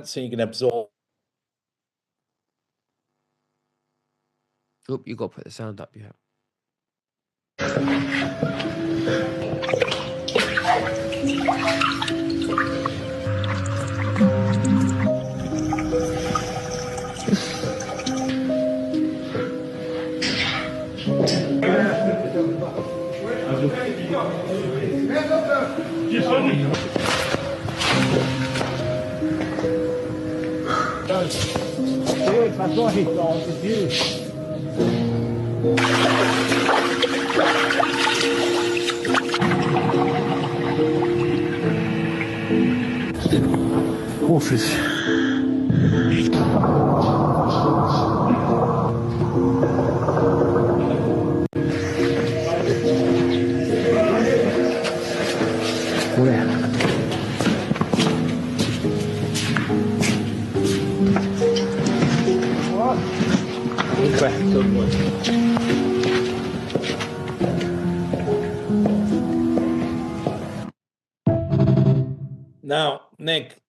so you can absorb. Oop, you got to put the sound up, yeah. Office. Now, Nick,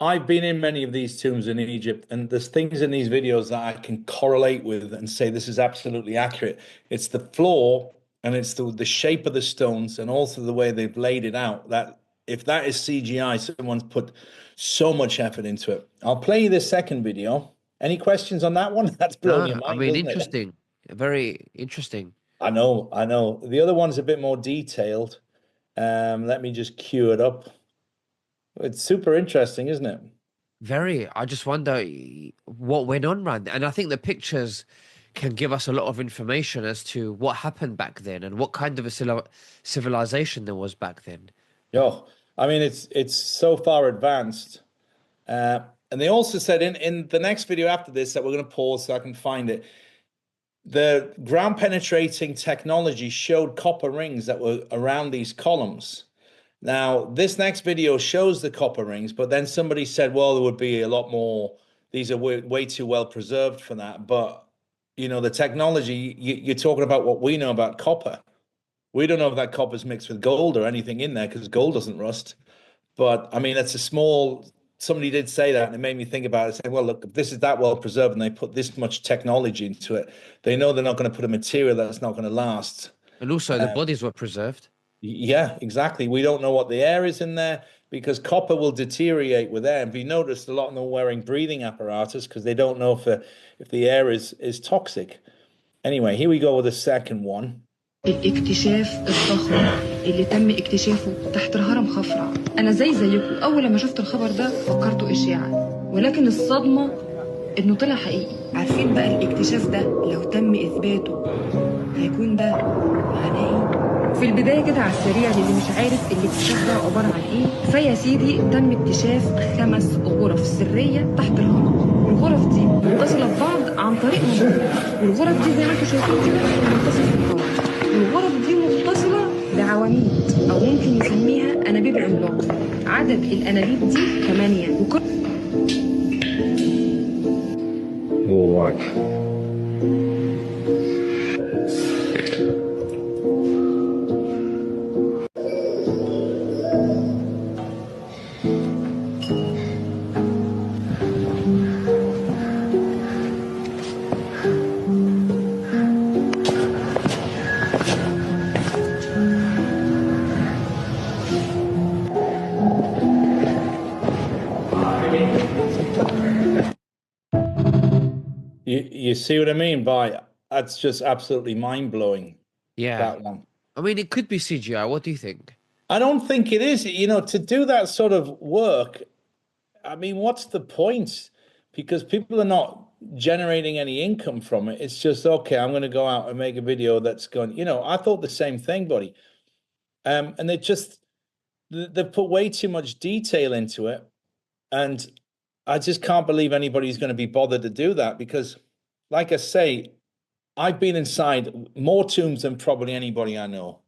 I've been in many of these tombs in Egypt, and there's things in these videos that I can correlate with and say this is absolutely accurate. It's the floor, and it's the shape of the stones, and also the way they've laid it out. That if that is CGI, someone's put so much effort into it. I'll play you the second video. Any questions on that one? That's blown your mind. I mean, interesting. Very interesting. I know. The other one's a bit more detailed. Let me just cue it up. It's super interesting, isn't it? Very. I just wonder what went on, man. And I think the pictures can give us a lot of information as to what happened back then and what kind of a civilization there was back then. Yeah, I mean, it's so far advanced. And they also said in the next video after this that we're going to pause so I can find it, the ground penetrating technology showed copper rings that were around these columns. Now, this next video shows the copper rings, but then somebody said, well, there would be a lot more. These are way too well preserved for that. But, you know, the technology, you're talking about what we know about copper. We don't know if that copper's mixed with gold or anything in there because gold doesn't rust. But, I mean, it's a small, somebody did say that, and it made me think about it, saying, well, look, if this is that well preserved and they put this much technology into it, they know they're not going to put a material that's not going to last. And also the bodies were preserved. Yeah, exactly. We don't know what the air is in there because copper will deteriorate with air. And we noticed a lot of them wearing breathing apparatus because they don't know if the air is toxic. Anyway, here we go with the second one. الاكتشاف الضخم اللي تم اكتشافه تحت الهرم خفرع. أنا زيكم أول ما شفت الخبر ده فكرته إشاعة، ولكن الصدمة إنه طلع حقيقي. عارفين بقى الاكتشاف ده لو تم إثباته هيكون ده معناه إيه؟ في البداية كده على السريع اللي مش عارف الاكتشاف ده عبارة عن إيه، فيا سيدي تم اكتشاف 5 غرف سرية تحت الهرم. الغرف دي متصلة ببعض عن طريق ممر، والغرف دي زي ما انتم شايفين دي متصلة بالهرم. الغرف دي متصلة بعواميد أو ممكن نسميها أنابيب عملاقة. عدد الأنابيب دي 8 وكل You see what I mean by that's just absolutely mind-blowing. Yeah. That one. I mean, it could be CGI. What do you think? I don't think it is. You know, to do that sort of work, I mean, what's the point? Because people are not generating any income from it. It's just, okay, I'm going to go out and make a video that's going, you know, I thought the same thing, buddy. And they've put way too much detail into it. And I just can't believe anybody's going to be bothered to do that because, like I say, I've been inside more tombs than probably anybody I know,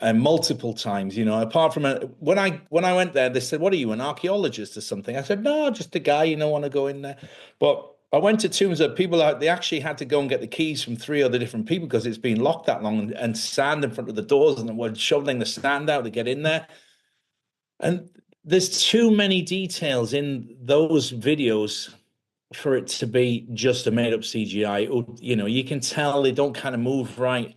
and multiple times. You know, apart from when I went there, they said, "What are you, an archaeologist or something?" I said, "No, just a guy. You don't want to go in there." But I went to tombs that people they actually had to go and get the keys from 3 other different people because it's been locked that long, and sand in front of the doors, and they were shoveling the sand out to get in there. And there's too many details in those videos for it to be just a made-up CGI. You know, you can tell they don't kind of move right.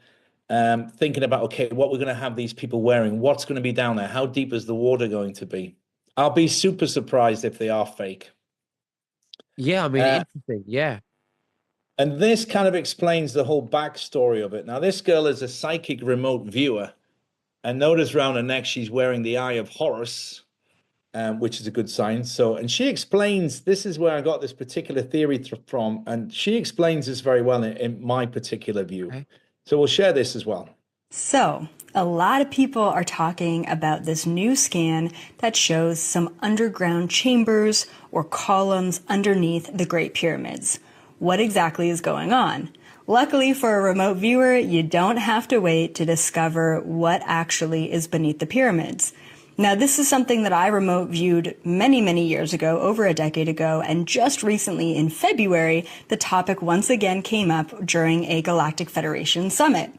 Thinking about, okay, what we're going to have these people wearing, what's going to be down there, how deep is the water going to be? I'll be super surprised if they are fake. Yeah, I mean, interesting. Yeah. And this kind of explains the whole backstory of it. Now, this girl is a psychic remote viewer. And notice around her neck, she's wearing the Eye of Horus, which is a good sign. So, and she explains, this is where I got this particular theory from, and she explains this very well in my particular view. Okay. So we'll share this as well. So, a lot of people are talking about this new scan that shows some underground chambers or columns underneath the Great Pyramids. What exactly is going on? Luckily for a remote viewer, you don't have to wait to discover what actually is beneath the pyramids. Now, this is something that I remote viewed many, many years ago, over a decade ago, and just recently in February, the topic once again came up during a Galactic Federation summit.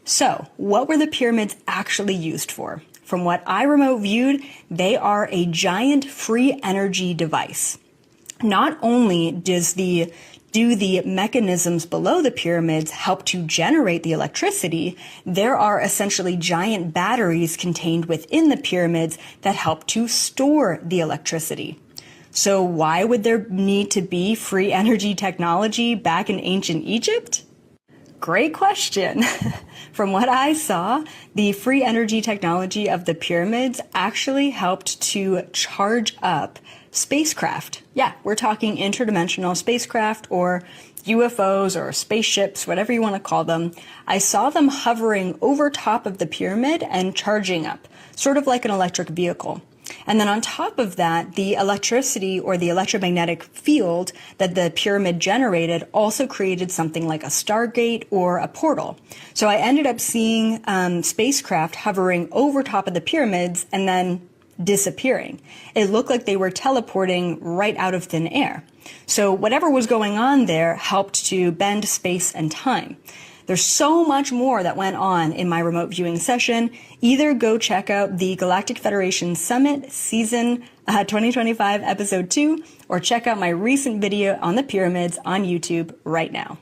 So, what were the pyramids actually used for? From what I remote viewed, they are a giant free energy device. Not only do the mechanisms below the pyramids help to generate the electricity, there are essentially giant batteries contained within the pyramids that help to store the electricity. So why would there need to be free energy technology back in ancient Egypt? Great question. From what I saw, the free energy technology of the pyramids actually helped to charge up spacecraft. Yeah, we're talking interdimensional spacecraft or UFOs or spaceships, whatever you want to call them. I saw them hovering over top of the pyramid and charging up, sort of like an electric vehicle. And then on top of that, the electricity or the electromagnetic field that the pyramid generated also created something like a stargate or a portal. So I ended up seeing spacecraft hovering over top of the pyramids and then disappearing. It looked like they were teleporting right out of thin air. So whatever was going on there helped to bend space and time. There's so much more that went on in my remote viewing session. Either go check out the Galactic Federation Summit Season 2025 Episode 2, or check out my recent video on the pyramids on YouTube right now.